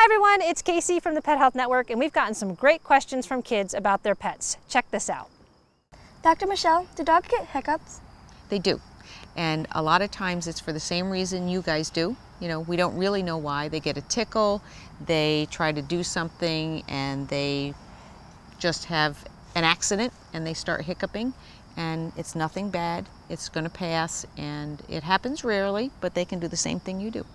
everyone, it's Casey from the Pet Health Network, and we've gotten some great questions from kids about their pets. Check this out. Dr. Michelle, do dogs get hiccups? They do. And a lot of times it's for the same reason you guys do. You know, we don't really know why. They get a tickle, they try to do something, and they just have an accident and they start hiccuping. And it's nothing bad. It's going to pass, and it happens rarely, but they can do the same thing you do.